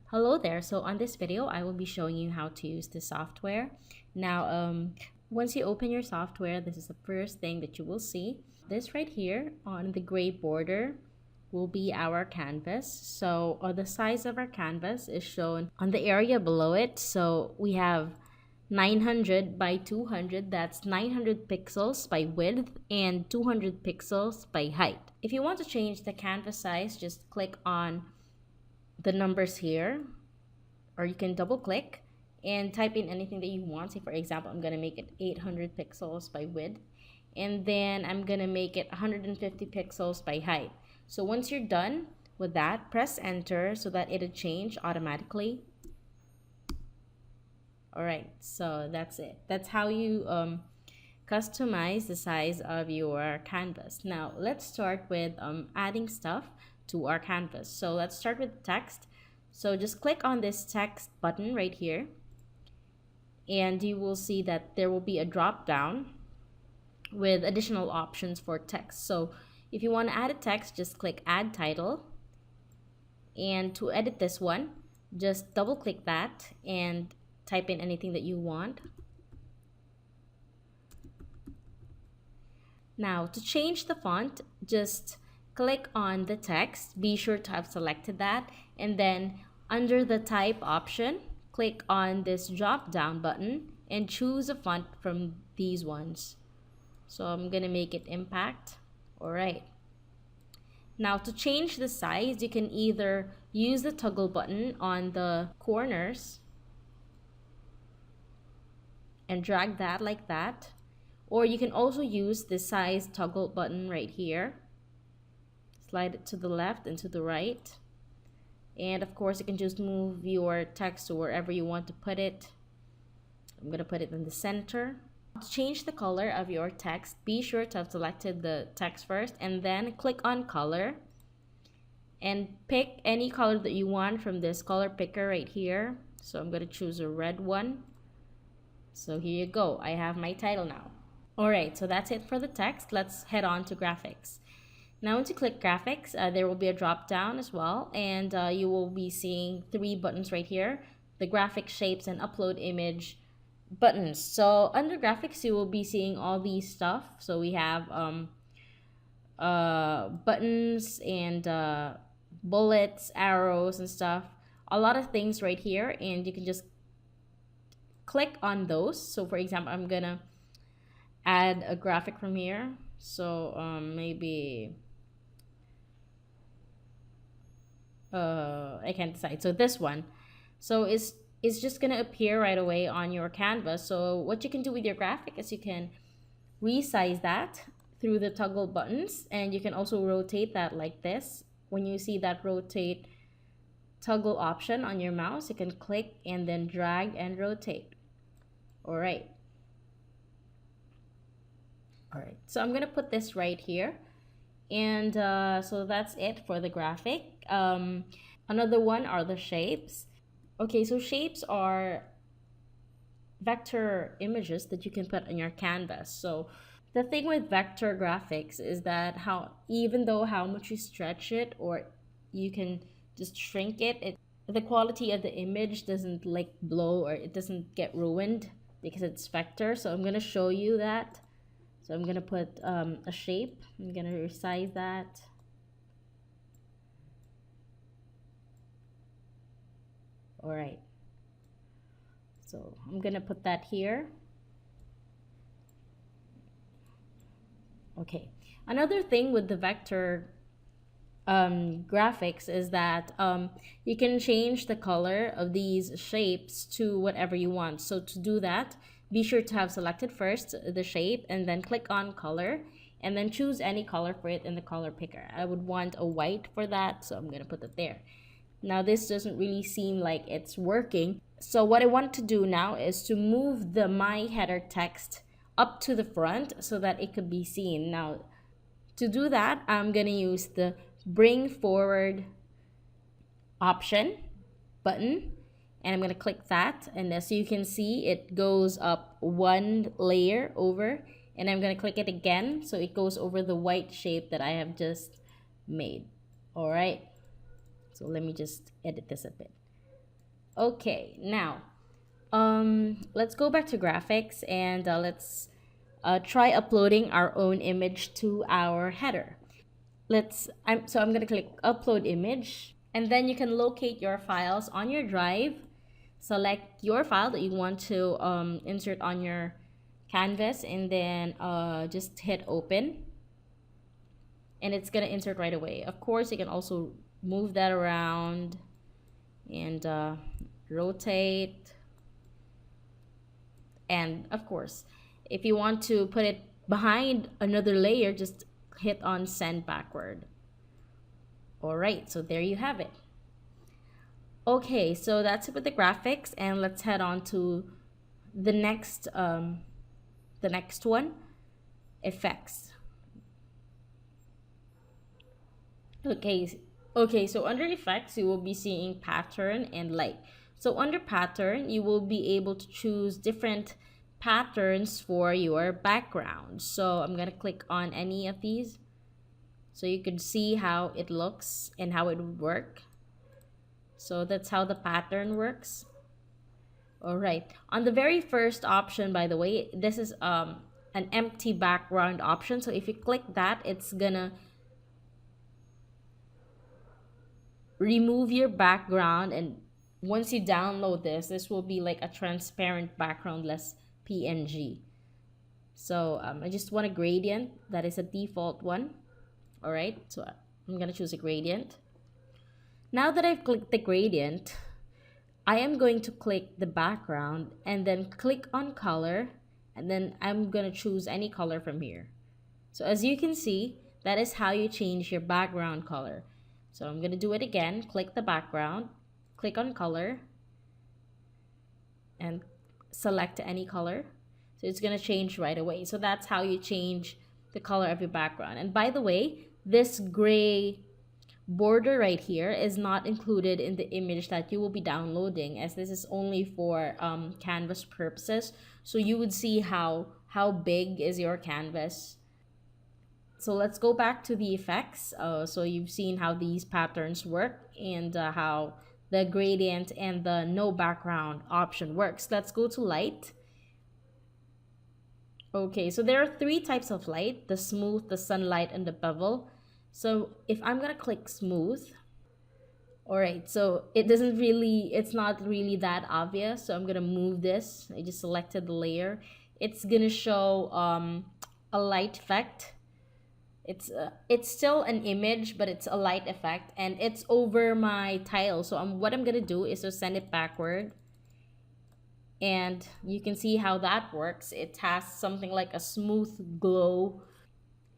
Hello there. So on this video, I will be showing you how to use the software. Now, once you open your software, this is the first thing that you will see. This right here on the gray border will be our canvas. So the size of our canvas is shown on the area below it. So we have 900 by 200. That's 900 pixels by width and 200 pixels by height. If you want to change the canvas size, just click on the numbers here, or you can double click and type in anything that you want. Say for example, I'm gonna make it 800 pixels by width, and then I'm gonna make it 150 pixels by height. So once you're done with that, press enter so that it'll change automatically. All right, so that's it. That's how you customize the size of your canvas. Now let's start with adding stuff to our canvas. So let's start with text. So just click on this text button right here, and you will see that there will be a drop down with additional options for text. So if you want to add a text, just click add title, and to edit this one, just double click that and type in anything that you want. Now to change the font, just click on the text, be sure to have selected that, and then under the type option, click on this drop down button and choose a font from these ones. So I'm gonna make it impact. All right. Now to change the size, you can either use the toggle button on the corners and drag that like that, or you can also use the size toggle button right here. Slide it to the left and to the right, and of course you can just move your text to wherever you want to put it. I'm gonna put it in the center. To change the color of your text, be sure to have selected the text first and then click on color and pick any color that you want from this color picker right here. So I'm gonna choose a red one. So here you go, I have my title now. All right, so that's it for the text. Let's head on to graphics. Now once you click graphics, there will be a drop down as well, and you will be seeing three buttons right here: the graphic, shapes, and upload image buttons. So under graphics, you will be seeing all these stuff. So we have buttons and bullets, arrows, and stuff. A lot of things right here, and you can just click on those. So for example, I'm gonna add a graphic from here. So maybe I can't decide. So this one, so it's just gonna appear right away on your canvas. So what you can do with your graphic is you can resize that through the toggle buttons, and you can also rotate that like this. When you see that rotate toggle option on your mouse, you can click and then drag and rotate. All right, so I'm gonna put this right here, and so that's it for the graphic. Another one are the shapes. Okay, so shapes are vector images that you can put on your canvas. So the thing with vector graphics is that even though how much you stretch it, or you can just shrink it, the quality of the image doesn't like blow, or it doesn't get ruined because it's vector. So I'm gonna show you that. So I'm gonna put a shape. I'm gonna resize that. All right. So I'm gonna put that here. Okay. Another thing with the vector graphics is that you can change the color of these shapes to whatever you want. So to do that, be sure to have selected first the shape and then click on color, and then choose any color for it in the color picker. I would want a white for that, so I'm gonna put it there. Now this doesn't really seem like it's working. So what I want to do now is to move the my header text up to the front so that it could be seen. Now to do that, I'm gonna use the bring forward option button, and I'm gonna click that, and as you can see, it goes up one layer over, and I'm gonna click it again so it goes over the white shape that I have just made. All right, so let me just edit this a bit. Okay, now let's go back to graphics and let's try uploading our own image to our header. I'm gonna click upload image, and then you can locate your files on your drive. Select your file that you want to insert on your canvas, and then just hit open, and it's gonna insert right away. Of course, you can also move that around and rotate. And of course, if you want to put it behind another layer, just hit on send backward. All right, so there you have it. Okay, so that's it with the graphics, and let's head on to the next one, effects. Okay, so under effects, you will be seeing pattern and light. So under pattern, you will be able to choose different patterns for your background. So I'm gonna click on any of these so you can see how it looks and how it would work. So that's how the pattern works. All right, on the very first option, by the way, this is an empty background option. So if you click that, it's gonna remove your background, and once you download this will be like a transparent background, less PNG. So I just want a gradient that is a default one. All right, so I'm gonna choose a gradient. Now that I've clicked the gradient, I am going to click the background and then click on color, and then I'm gonna choose any color from here. So as you can see, that is how you change your background color. So I'm gonna do it again, click the background, click on color, and select any color. So it's gonna change right away. So that's how you change the color of your background. And by the way, this gray border right here is not included in the image that you will be downloading, as this is only for canvas purposes. So you would see how big is your canvas. So let's go back to the effects. So you've seen how these patterns work, and how the gradient and the no background option works. Let's go to light. Okay, so there are three types of light: the smooth, the sunlight, and the bevel. So if I'm gonna click smooth, all right, so it's not really that obvious. So I'm gonna move this. I just selected the layer. It's gonna show a light effect. It's still an image, but it's a light effect, and it's over my tile. So what I'm gonna do is to send it backward, and you can see how that works. It has something like a smooth glow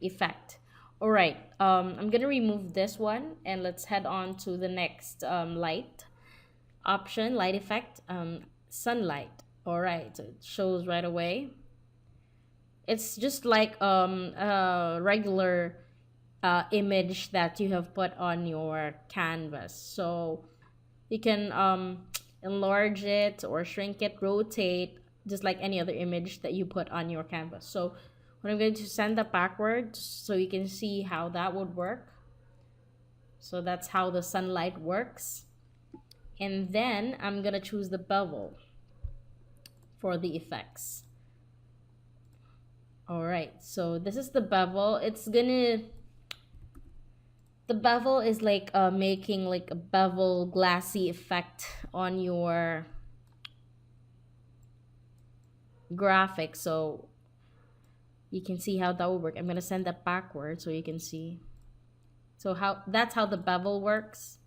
effect. All right, I'm gonna remove this one, and let's head on to the next light option, light effect, sunlight. All right, so it shows right away. It's just like a regular image that you have put on your canvas. So you can enlarge it or shrink it, rotate, just like any other image that you put on your canvas. So what I'm going to send that backwards so you can see how that would work. So that's how the sunlight works. And then I'm gonna choose the bevel for the effects. All right, so this is the bevel. The bevel is like making like a bevel glassy effect on your graphic. So you can see how that will work. I'm gonna send that backward so you can see. So that's how the bevel works.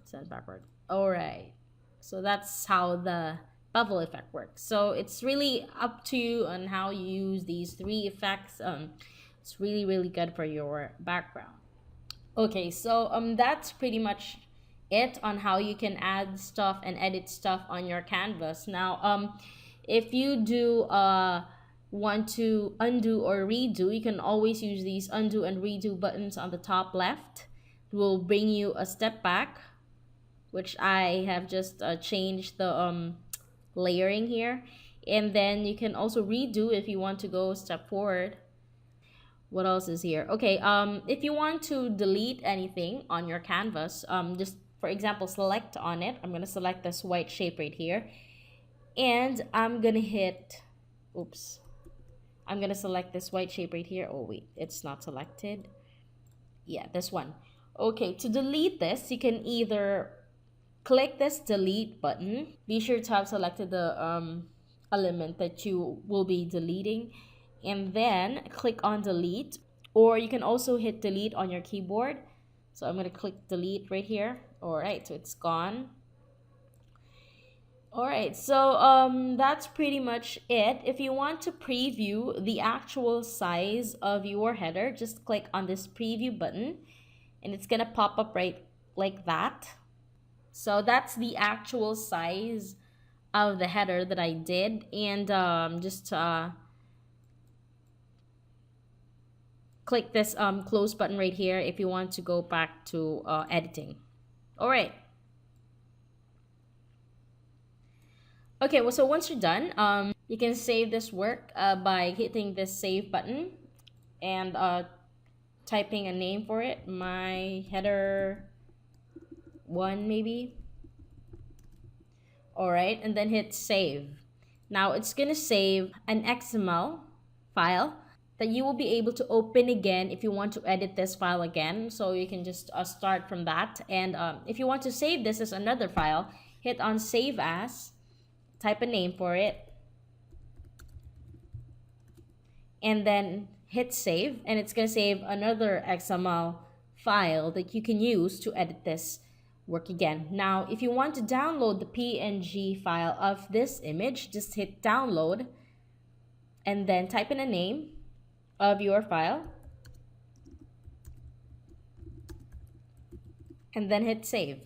Send backward. All right, so that's how the bevel effect works. So it's really up to you on how you use these three effects. It's really good for your background. Okay, so that's pretty much it on how you can add stuff and edit stuff on your canvas. Now if you do want to undo or redo, you can always use these undo and redo buttons on the top left. It will bring you a step back, which I have just changed the layering here. And then you can also redo if you want to go a step forward. What else is here? Okay, if you want to delete anything on your canvas, just for example, select on it. I'm going to select this white shape right here. And I'm going to hit, oops. I'm going to select this white shape right here. Oh, wait, it's not selected. Yeah, this one. Okay, to delete this, you can either click this delete button. Be sure to have selected the element that you will be deleting, and then click on delete, or you can also hit delete on your keyboard. So I'm going to click delete right here. All right, so it's gone. All right, so that's pretty much it. If you want to preview the actual size of your header, just click on this preview button and it's gonna pop up right like that. So that's the actual size of the header that I did, and just click this close button right here if you want to go back to editing. All right. Okay, well, so once you're done, you can save this work by hitting this save button and typing a name for it. My header 1 maybe. All right, and then hit save. Now it's gonna save an XML file that you will be able to open again if you want to edit this file again. So you can just start from that. And if you want to save this as another file, hit on save as, type a name for it, and then hit save, and it's going to save another XML file that you can use to edit this work again. Now, if you want to download the PNG file of this image, just hit download and then type in a name of your file and then hit save.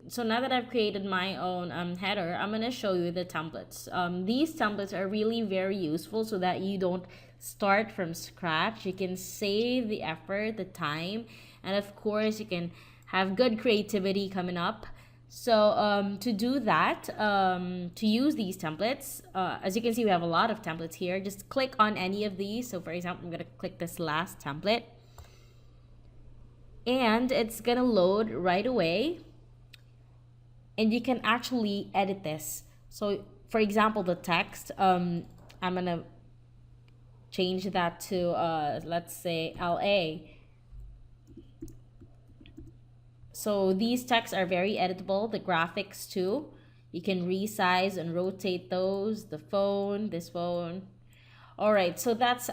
So now that I've created my own header, I'm going to show you the templates. These templates are really very useful so that you don't start from scratch. You can save the effort, the time, and of course you can have good creativity coming up. So to do that, to use these templates, as you can see, we have a lot of templates here. Just click on any of these. So for example, I'm going to click this last template and it's going to load right away. And you can actually edit this. So for example, the text, I'm gonna change that to let's say LA. So these texts are very editable, the graphics too. You can resize and rotate those, the phone, this phone. All right, so that's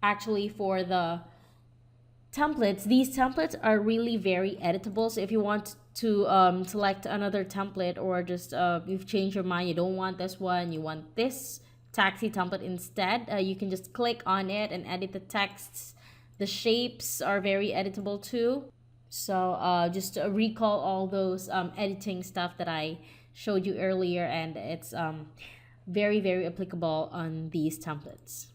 actually for the templates. These templates are really very editable. So if you want to select another template, or just you've changed your mind, you don't want this one, you want this taxi template instead, you can just click on it and edit the texts. The shapes are very editable too. So just recall all those editing stuff that I showed you earlier, and it's very, very applicable on these templates.